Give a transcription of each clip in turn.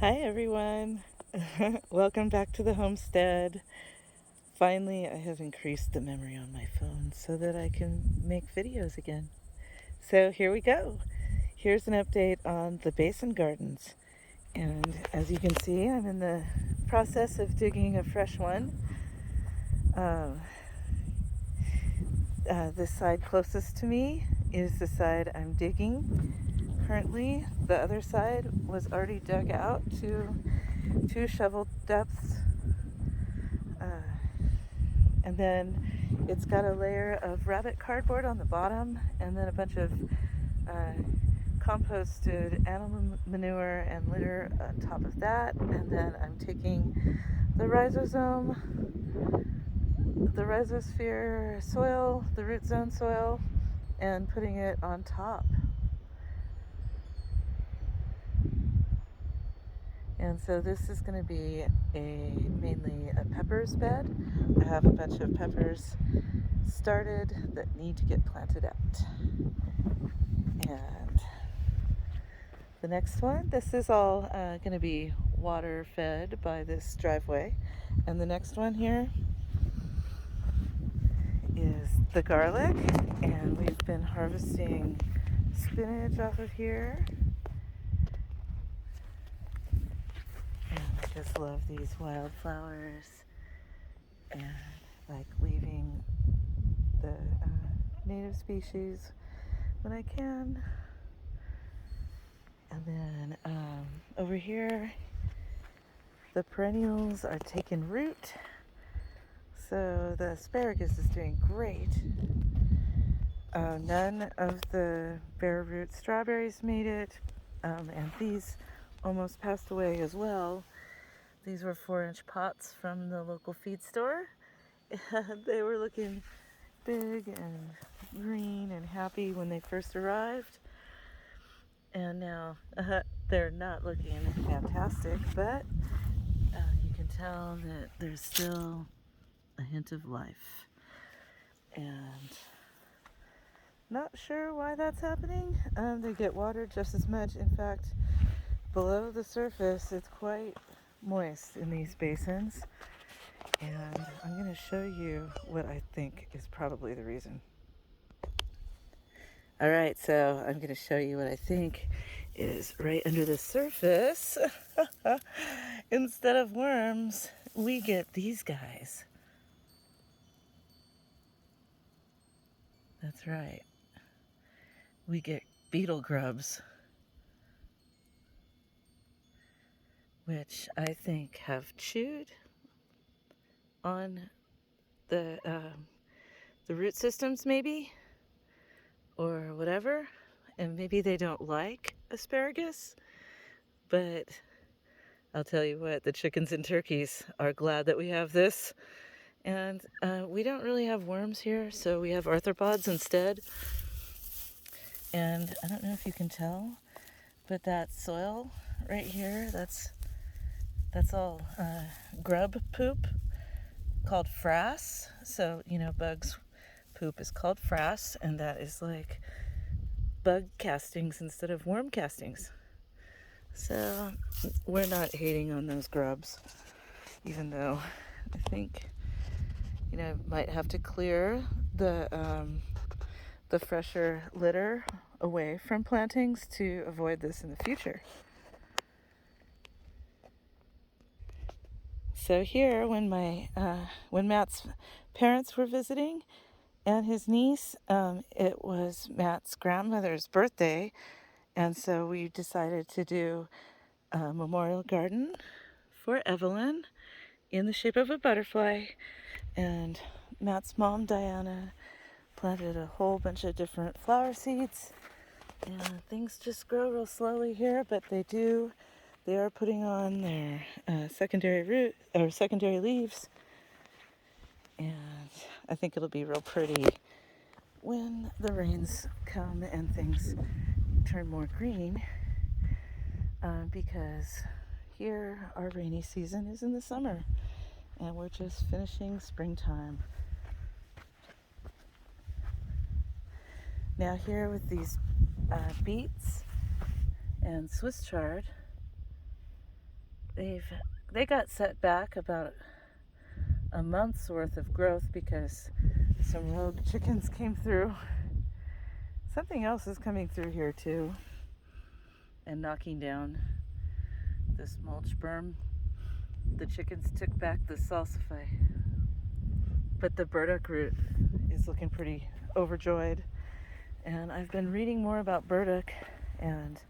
Hi everyone. Welcome back to the homestead. Finally, I have increased the memory on my phone so that I can make videos again. So here we go. Here's an update on the basin gardens. And as you can see, I'm in the process of digging a fresh one. Um, this side closest to me is the side I'm digging currently. The other side was already dug out to 2 shovel depths. Uh, and then it's got a layer of rabbit cardboard on the bottom, and then a bunch of uh, composted animal manure and litter on top of that. And then I'm taking the rhizosome, the rhizosphere soil, the root zone soil, and putting it on top. And so this is going to be mainly a peppers bed. I have a bunch of peppers started that need to get planted out. And the next one, this is all going to be water fed by this driveway. And the next one here is the garlic. And we've been harvesting spinach off of here. And I just love these wildflowers. And like leaving the native species when I can. And then over here, the perennials are taking root. So the asparagus is doing great. None of the bare root strawberries made it. And these almost passed away as well. These were 4-inch pots from the local feed store. And they were looking big and green and happy when they first arrived. And now they're not looking fantastic, but you can tell that there's still a hint of life. And not sure why that's happening. They get watered just as much. In fact, below the surface, it's quite moist in these basins. And I'm going to show you what I think is probably the reason. All right, so I'm going to show you what I think is right under the surface. Instead of worms, we get these guys. That's right. We get beetle grubs, which I think have chewed on the root systems, maybe, or whatever, and maybe they don't like asparagus. But I'll tell you what, the chickens and turkeys are glad that we have this. And we don't really have worms here, so we have arthropods instead. And I don't know if you can tell, but that soil right here, that's all grub poop called frass. So, bugs poop is called frass, and that is like bug castings instead of worm castings. So we're not hating on those grubs, even though I think might have to clear the fresher litter away from plantings to avoid this in the future. So here, when Matt's parents were visiting, and his niece, it was Matt's grandmother's birthday, and so we decided to do a memorial garden for Evelyn in the shape of a butterfly. And Matt's mom, Diana, planted a whole bunch of different flower seeds, and things just grow real slowly here, but they are putting on their secondary root or secondary leaves, and I think it'll be real pretty when the rains come and things turn more green, because here our rainy season is in the summer and we're just finishing springtime. Now here with these beets and Swiss chard, they got set back about a month's worth of growth because some rogue chickens came through. Something else is coming through here too and knocking down this mulch berm. The chickens took back the salsify, but the burdock root is looking pretty overjoyed. And I've been reading more about burdock, and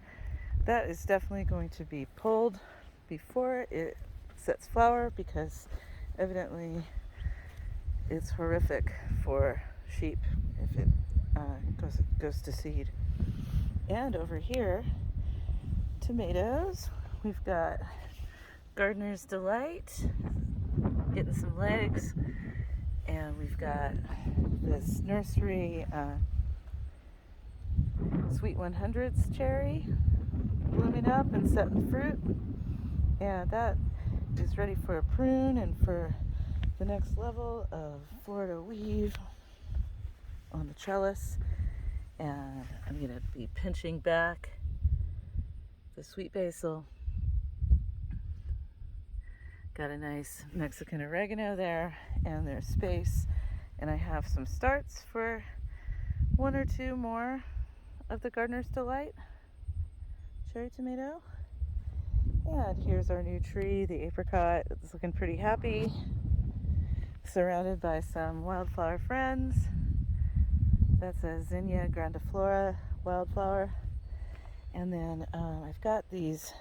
that is definitely going to be pulled before it sets flower because evidently it's horrific for sheep if it goes to seed. And over here, tomatoes. We've got Gardener's Delight getting some legs, and we've got this nursery Sweet 100s cherry blooming up and setting fruit, and that is ready for a prune and for the next level of Florida weave on the trellis. And I'm going to be pinching back the sweet basil. Got a nice Mexican oregano there, and there's space, and I have some starts for one or two more of the Gardener's Delight cherry tomato. And here's our new tree, the apricot. It's looking pretty happy, surrounded by some wildflower friends. That's a Zinnia grandiflora wildflower. And then I've got these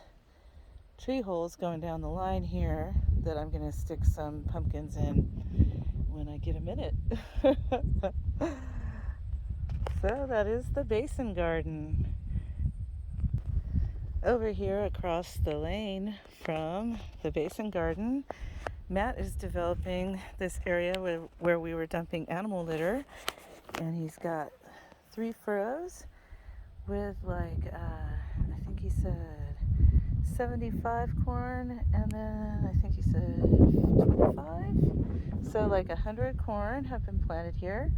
tree holes going down the line here that I'm going to stick some pumpkins in when I get a minute. So that is the basin garden. Over here across the lane from the basin garden, Matt is developing this area where we were dumping animal litter, and he's got 3 furrows with like I think he said 75 corn, and then I think he said 25, so like 100 corn have been planted here,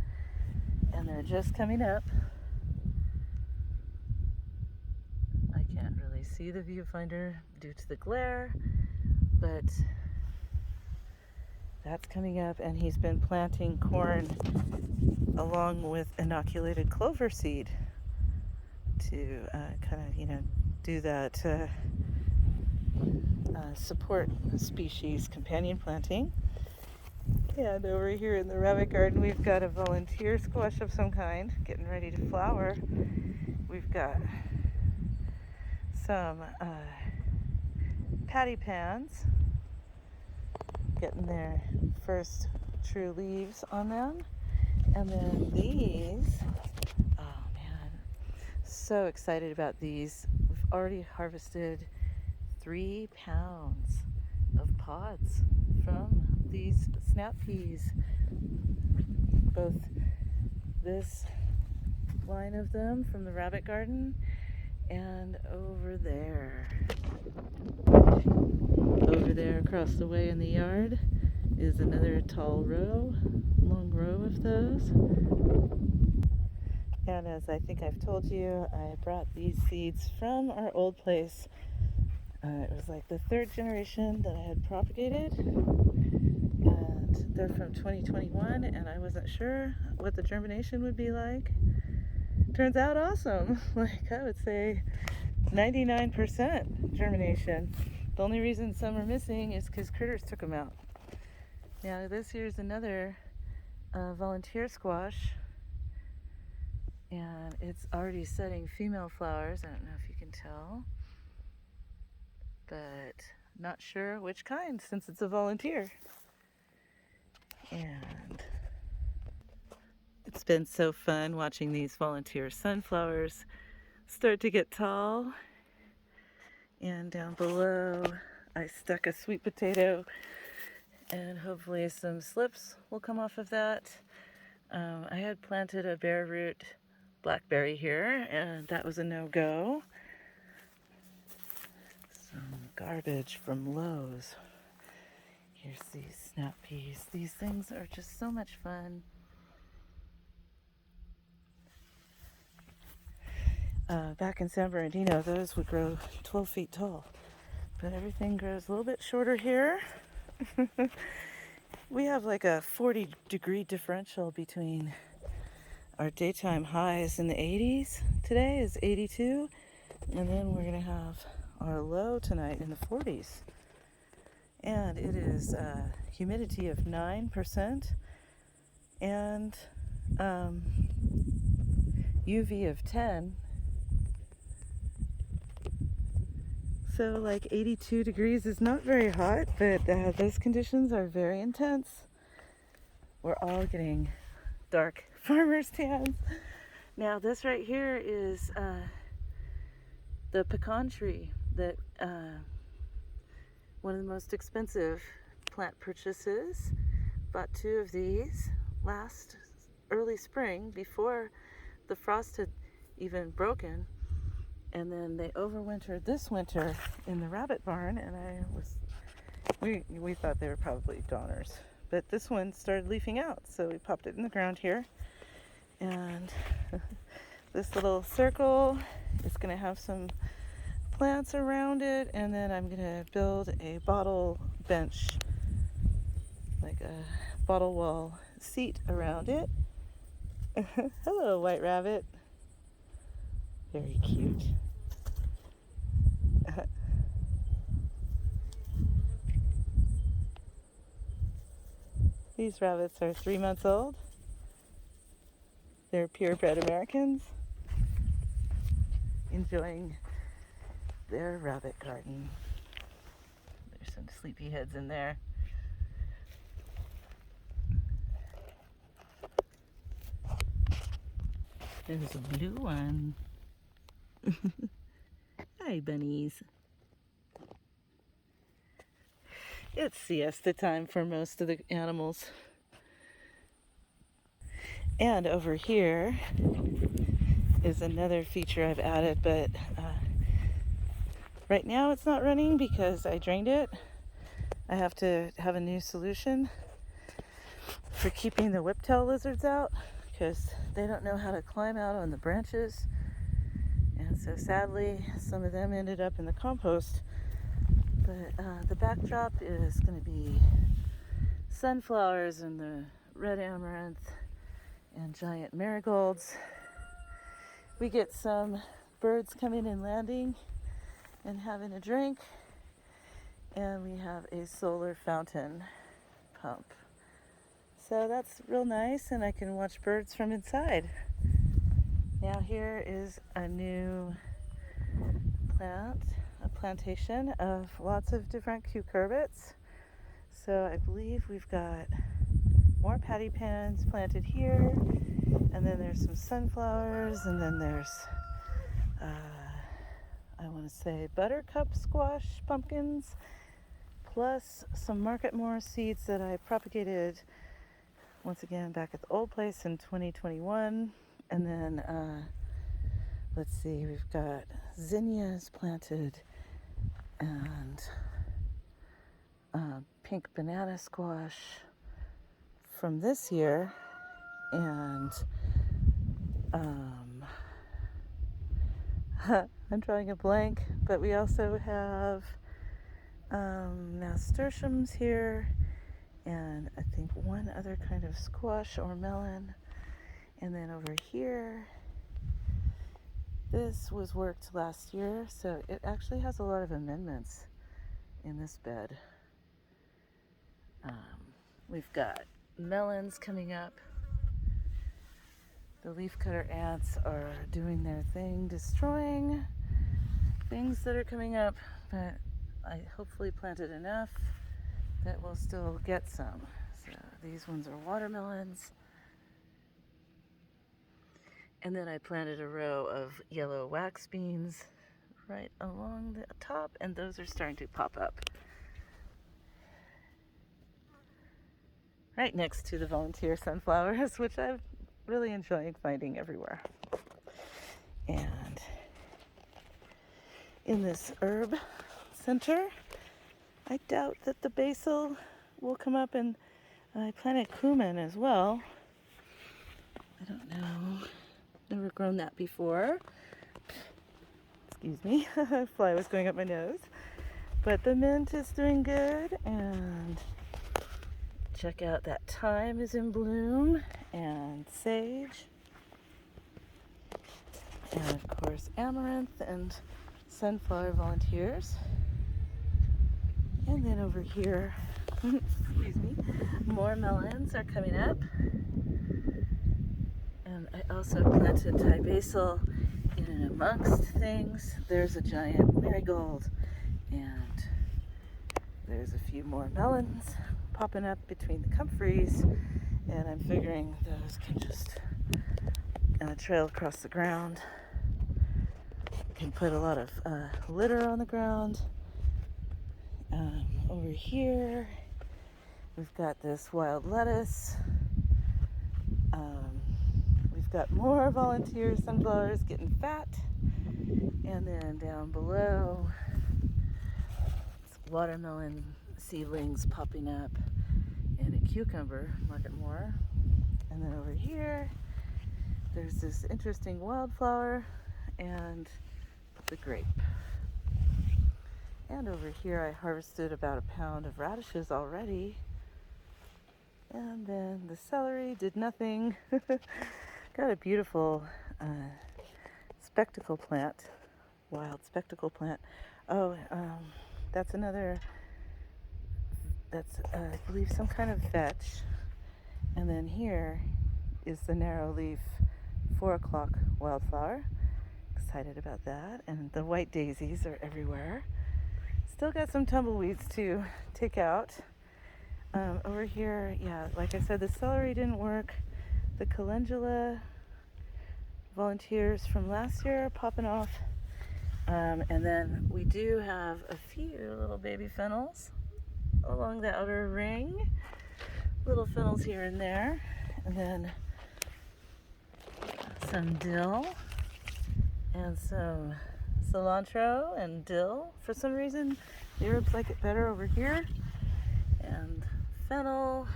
and they're just coming up. I can't really see the viewfinder due to the glare, but that's coming up, and he's been planting corn along with inoculated clover seed to kind of, do that support species companion planting. And over here in the rabbit garden, we've got a volunteer squash of some kind getting ready to flower. We've got some patty pans getting their first true leaves on them. And then these, oh man, so excited about these. We've already harvested 3 pounds of pods from these snap peas. Both this line of them from the rabbit garden and over there across the way in the yard is another long row of those. And as I think I've told you, I brought these seeds from our old place. It was like the 3rd generation that I had propagated, and they're from 2021, and I wasn't sure what the germination would be like. Turns out awesome. Like, I would say 99% germination. The only reason some are missing is because critters took them out. Now this here's another volunteer squash, and it's already setting female flowers. I don't know if you can tell, but not sure which kind since it's a volunteer. And it's been so fun watching these volunteer sunflowers start to get tall. And down below I stuck a sweet potato, and hopefully some slips will come off of that. I had planted a bare root blackberry here, and that was a no-go. Some garbage from Lowe's. Here's these snap peas. These things are just so much fun. Back in San Bernardino, those would grow 12 feet tall. but everything grows a little bit shorter here. We have like a 40-degree differential between our daytime highs in the 80s. Today is 82, and then we're going to have our low tonight in the 40s. And it is humidity of 9% and UV of 10. So like 82 degrees is not very hot, but those conditions are very intense. We're all getting dark farmer's tans. Now this right here is the pecan tree that one of the most expensive plant purchases. Bought 2 of these last early spring before the frost had even broken, and then they overwintered this winter in the rabbit barn, and we thought they were probably dawners, but this one started leafing out, so we popped it in the ground here. And this little circle is going to have some plants around it, and then I'm going to build a bottle bench, like a bottle wall seat around it. Hello, white rabbit. Very cute. These rabbits are 3 months old. They're purebred Americans enjoying their rabbit garden. There's some sleepyheads in there. There's a blue one. Hi, bunnies. It's siesta time for most of the animals. And over here is another feature I've added, but right now it's not running because I drained it. I have to have a new solution for keeping the whiptail lizards out because they don't know how to climb out on the branches. And so sadly, some of them ended up in the compost. But the backdrop is going to be sunflowers and the red amaranth and giant marigolds. We get some birds coming and landing and having a drink. And we have a solar fountain pump. So that's real nice, and I can watch birds from inside. Now here is a new plantation of lots of different cucurbits. So I believe we've got more patty pans planted here, and then there's some sunflowers, and then there's I want to say buttercup squash pumpkins, plus some Marketmore seeds that I propagated once again back at the old place in 2021. And then let's see, we've got zinnias planted, and pink banana squash from this year, and I'm drawing a blank, but we also have nasturtiums here, and I think one other kind of squash or melon. And then over here, this was worked last year, so it actually has a lot of amendments in this bed. We've got melons coming up. The leafcutter ants are doing their thing, destroying things that are coming up, but I hopefully planted enough that we'll still get some. So these ones are watermelons. And then I planted a row of yellow wax beans right along the top, and those are starting to pop up right next to the volunteer sunflowers, which I'm really enjoying finding everywhere. And in this herb center, I doubt that the basil will come up, and I planted cumin as well. I don't know. Never grown that before. Excuse me, a fly was going up my nose. But the mint is doing good, and check out that thyme is in bloom, and sage, and of course amaranth and sunflower volunteers. And then over here, excuse me, more melons are coming up. And I also planted Thai basil in and amongst things. There's a giant marigold, and there's a few more melons popping up between the comfreys, and I'm figuring those can just trail across the ground. Can put a lot of litter on the ground. Over here, we've got this wild lettuce. We've got more volunteer sunflowers getting fat. And then down below, watermelon seedlings popping up, and a cucumber, market more. And then over here, there's this interesting wildflower and the grape. And over here, I harvested about a pound of radishes already. And then the celery did nothing. Got a beautiful spectacle plant, wild spectacle plant. Oh, that's another, that's I believe some kind of vetch. And then here is the narrow leaf 4 o'clock wildflower. Excited about that. And the white daisies are everywhere. Still got some tumbleweeds to take out. Over here, yeah, like I said, the celery didn't work. The calendula volunteers from last year are popping off. And then we do have a few little baby fennels along the outer ring. Little fennels here and there. And then some dill and some cilantro and dill. For some reason, the Arabs like it better over here. And fennel,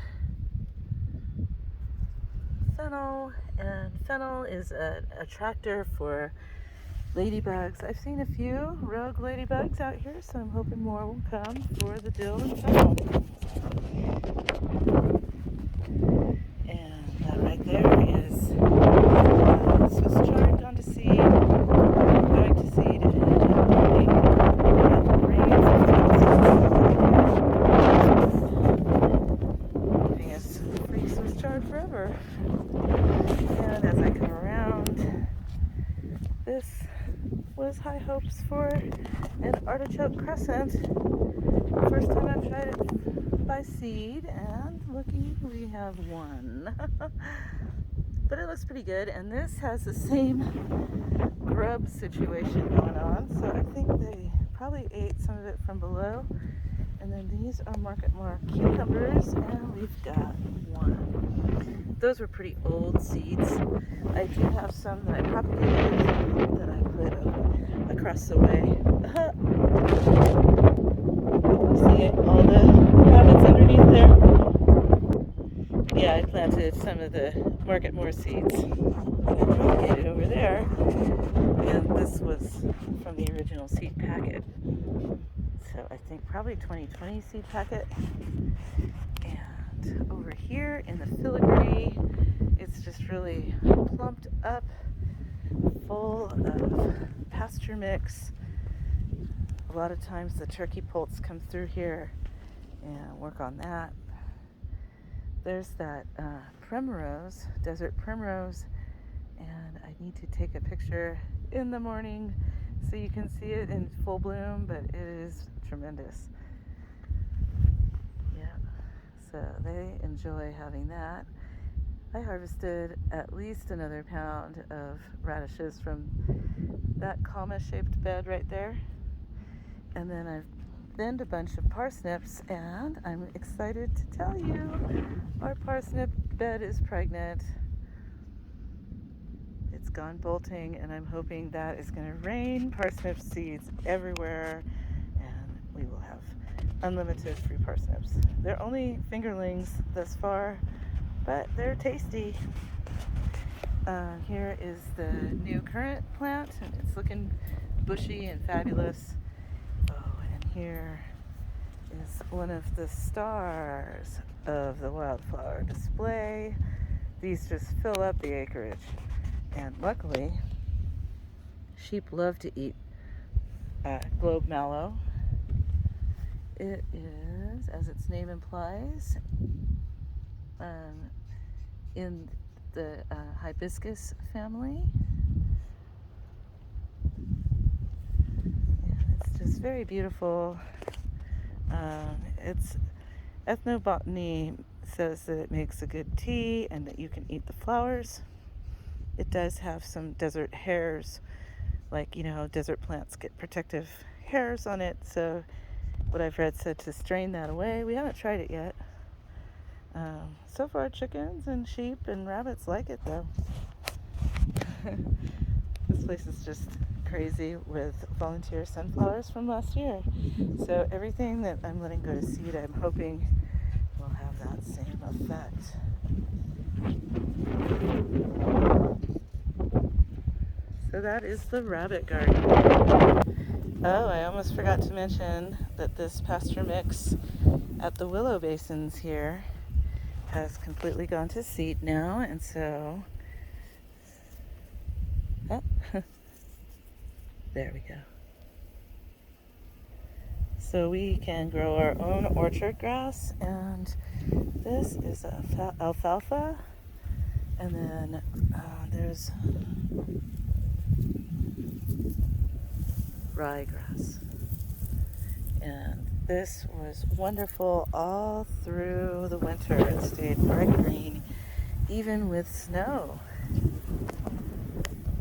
and fennel is an attractor for ladybugs. I've seen a few rogue ladybugs out here, so I'm hoping more will come for the dill and fennel. And that right there is Swiss chard gone to seed, going to seed, and leaving us free Swiss chard forever. And as I come around, this was high hopes for an artichoke crescent. First time I've tried it by seed, and looky, we have one. But it looks pretty good, and this has the same grub situation going on, so I think they probably ate some of it from below. And then these are Market More cucumbers, and we've got one. Those were pretty old seeds. I do have some that I propagated that I put across the way. See it? All the rabbits underneath there. Yeah, I planted some of the Market More seeds that I propagated over there, and this was from the original seed packet. So I think probably 2020 seed packet. And over here in the filigree, it's just really plumped up, full of pasture mix. A lot of times the turkey poults come through here and work on that. There's that primrose, desert primrose, and I need to take a picture in the morning so you can see it in full bloom, but it is tremendous. Yeah, so they enjoy having that. I harvested at least another pound of radishes from that comma-shaped bed right there. And then I've thinned a bunch of parsnips, and I'm excited to tell you our parsnip bed is pregnant. It's gone bolting, and I'm hoping that is going to rain parsnip seeds everywhere, and we will have unlimited free parsnips. They're only fingerlings thus far, but they're tasty. Here is the new currant plant, and it's looking bushy and fabulous. Oh, and here is one of the stars of the wildflower display. These just fill up the acreage. And luckily, sheep love to eat globe mallow. It is, as its name implies, in the hibiscus family. And it's just very beautiful. It's ethnobotany says that it makes a good tea and that you can eat the flowers. It does have some desert hairs, like, desert plants get protective hairs on it, so what I've read said to strain that away. We haven't tried it yet. So far, chickens and sheep and rabbits like it, though. This place is just crazy with volunteer sunflowers from last year. So everything that I'm letting go to seed, I'm hoping will have that same effect. So that is the rabbit garden. Oh, I almost forgot to mention that this pasture mix at the willow basins here has completely gone to seed now, and so there we go. So we can grow our own orchard grass, and this is alfalfa, and then there's ryegrass. And this was wonderful all through the winter. It stayed bright green, even with snow.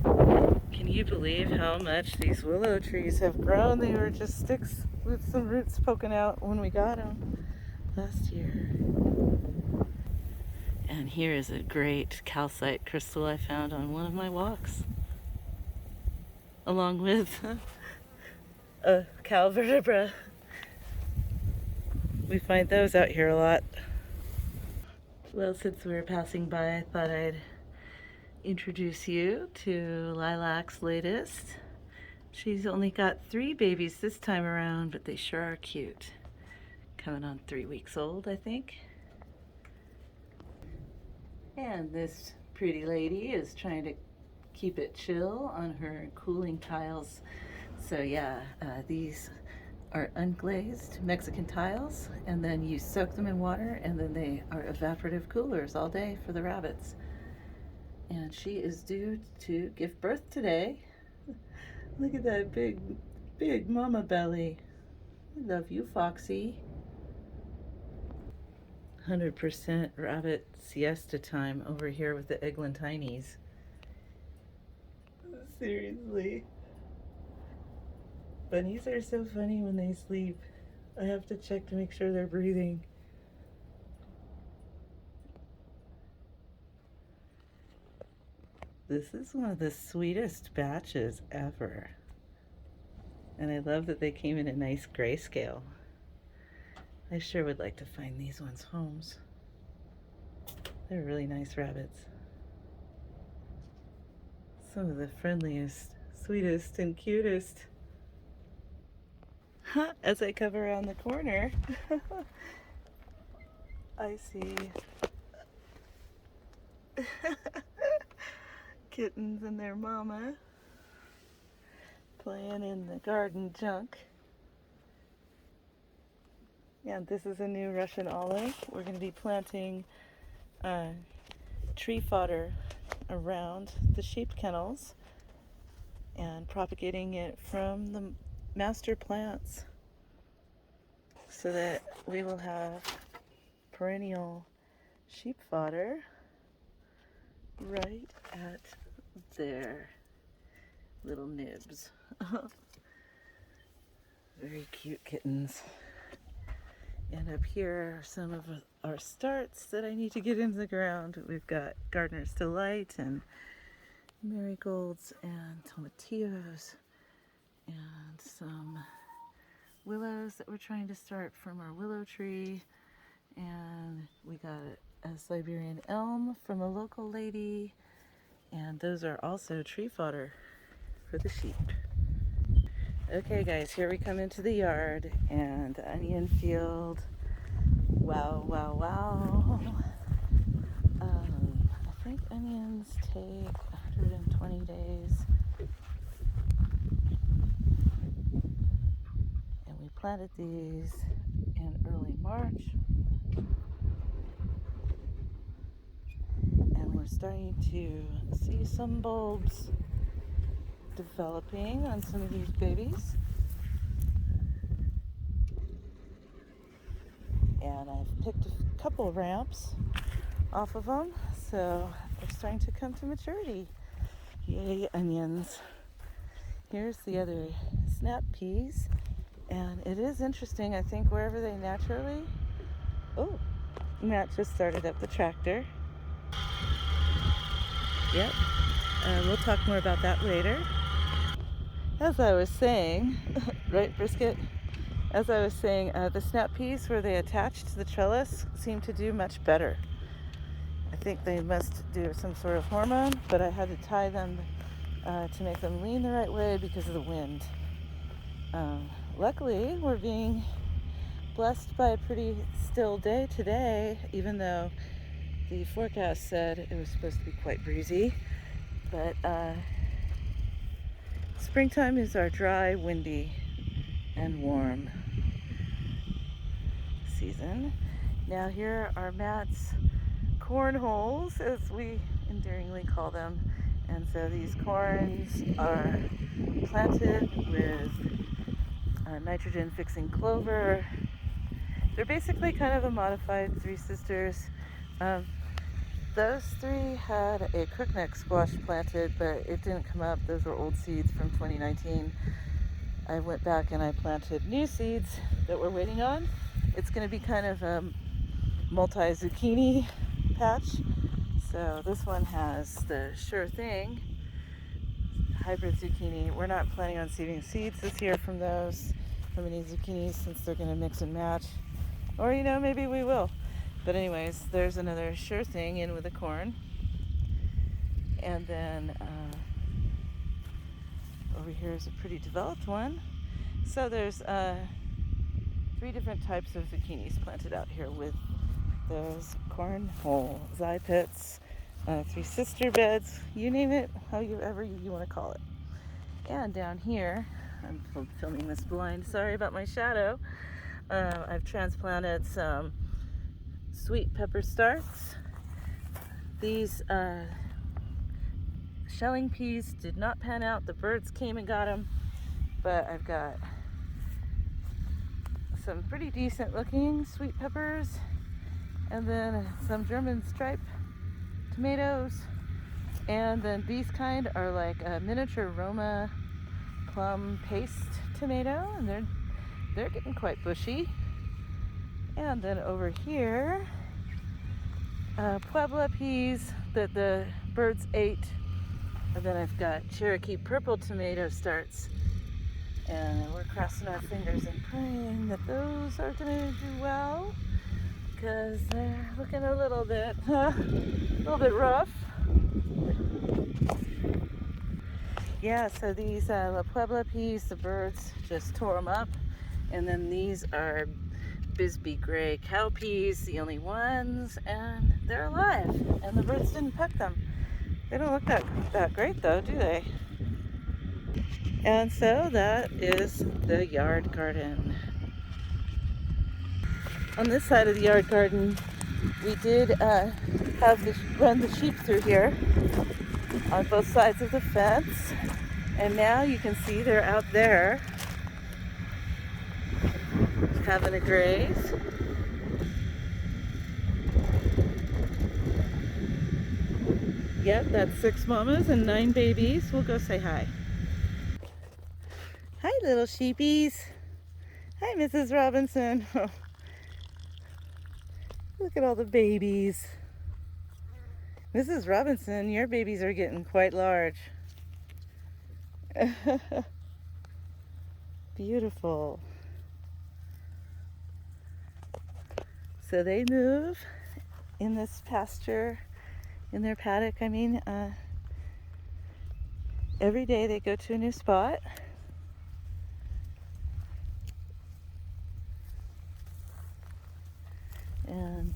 Can you believe how much these willow trees have grown? They were just sticks with some roots poking out when we got them last year. And here is a great calcite crystal I found on one of my walks, along with a cow vertebra. We find those out here a lot. Well, since we were passing by, I thought I'd introduce you to Lilac's latest. She's only got 3 babies this time around, but they sure are cute. Coming on 3 weeks old, I think. And this pretty lady is trying to keep it chill on her cooling tiles. So yeah, these are unglazed Mexican tiles, and then you soak them in water, and then they are evaporative coolers all day for the rabbits. And she is due to give birth today. Look at that big mama belly. I love you, Foxy. 100% rabbit siesta time over here with the eglantines. Seriously. Bunnies are so funny when they sleep. I have to check to make sure they're breathing. This is one of the sweetest batches ever. And I love that they came in a nice grayscale. I sure would like to find these ones homes. They're really nice rabbits. Some of the friendliest, sweetest, and cutest. As I come around the corner, I see kittens and their mama playing in the garden junk. And this is a new Russian olive. We're going to be planting tree fodder around the sheep kennels and propagating it from the master plants so that we will have perennial sheep fodder right at their little nibs. Very cute kittens. And up here are some of our starts that I need to get into the ground. We've got Gardener's Delight and marigolds and tomatillos and some willows that we're trying to start from our willow tree. And we got a Siberian elm from a local lady. And those are also tree fodder for the sheep. Okay guys, here we come into the yard and the onion field. Wow, wow, wow. I think onions take 120 days. And we planted these in early March. And we're starting to see some bulbs developing on some of these babies. And I've picked a couple ramps off of them, so they're starting to come to maturity. Yay, onions. Here's the other snap peas, and it is interesting. I think wherever they naturally... Oh, Matt just started up the tractor. Yep, we'll talk more about that later. As I was saying, right, Brisket? As I was saying, the snap peas where they attach to the trellis seem to do much better. I think they must do some sort of hormone, but I had to tie them to make them lean the right way because of the wind. Luckily, we're being blessed by a pretty still day today, even though the forecast said it was supposed to be quite breezy. But springtime is our dry, windy, and warm season. Now here are Matt's cornholes, as we endearingly call them. And so these corns are planted with nitrogen fixing clover. They're basically kind of a modified Three Sisters. Those three had a crookneck squash planted, but it didn't come up. Those were old seeds from 2019. I went back and I planted new seeds that we're waiting on. It's going to be kind of a multi-zucchini patch. So this one has the Sure Thing hybrid zucchini. We're not planning on seeding seeds this year from those, from any zucchinis, since they're going to mix and match. Or, maybe we will. But anyways, there's another Sure Thing in with the corn. And then over here is a pretty developed one. So there's 3 different types of zucchinis planted out here with those cornhole zy pits, Three Sister beds, you name it, however you want to call it. And down here, I'm filming this blind, sorry about my shadow. I've transplanted some sweet pepper starts. These shelling peas did not pan out. The birds came and got them, but I've got some pretty decent looking sweet peppers, and then some German stripe tomatoes, and then these kind are like a miniature Roma plum paste tomato, and they're getting quite bushy. And then over here, Puebla peas that the birds ate. And then I've got Cherokee purple tomato starts. And we're crossing our fingers and praying that those are going to do well, because they're looking a little bit rough. Yeah, so these La Puebla peas, the birds just tore them up. And then these are Bisbee gray cow peas, the only ones, and they're alive. And the birds didn't peck them. They don't look that great though, do they? And so that is the yard garden. On this side of the yard garden, we did run the sheep through here on both sides of the fence. And now you can see they're out there having a graze. Yep, that's 6 mamas and 9 babies. We'll go say hi. Hi, little sheepies. Hi, Mrs. Robinson. Look at all the babies. Mrs. Robinson, your babies are getting quite large. Beautiful. So they move in this pasture, in their paddock, every day they go to a new spot.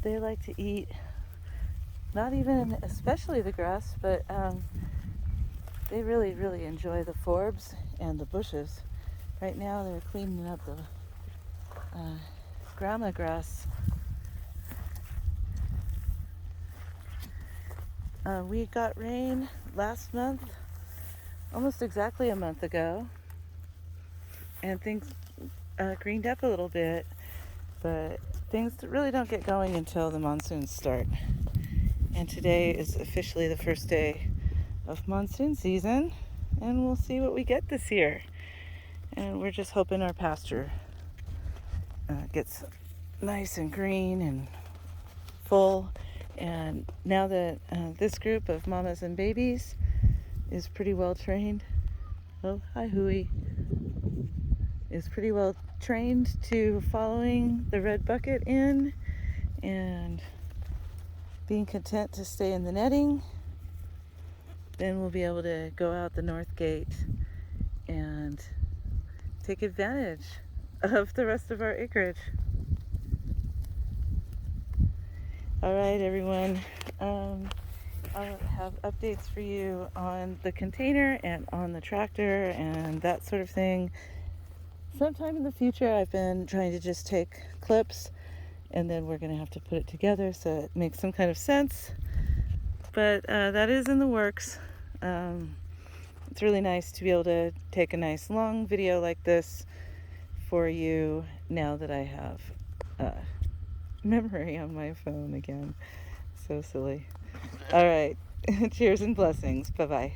they like to eat, not even especially the grass, but they really, really enjoy the forbs and the bushes. Right now they're cleaning up the grama grass. We got rain last month, almost exactly a month ago, and things greened up a little bit, but things really don't get going until the monsoons start. And today is officially the first day of monsoon season, and we'll see what we get this year. And we're just hoping our pasture gets nice and green and full. And now that this group of mamas and babies is pretty well trained, oh hi Hui, is pretty well trained to following the red bucket in and being content to stay in the netting, then we'll be able to go out the north gate and take advantage of the rest of our acreage. All right, everyone. I'll have updates for you on the container and on the tractor and that sort of thing. Sometime in the future, I've been trying to just take clips and then we're going to have to put it together so it makes some kind of sense. But that is in the works. It's really nice to be able to take a nice long video like this for you now that I have memory on my phone again. So silly. All right. Cheers and blessings. Bye-bye.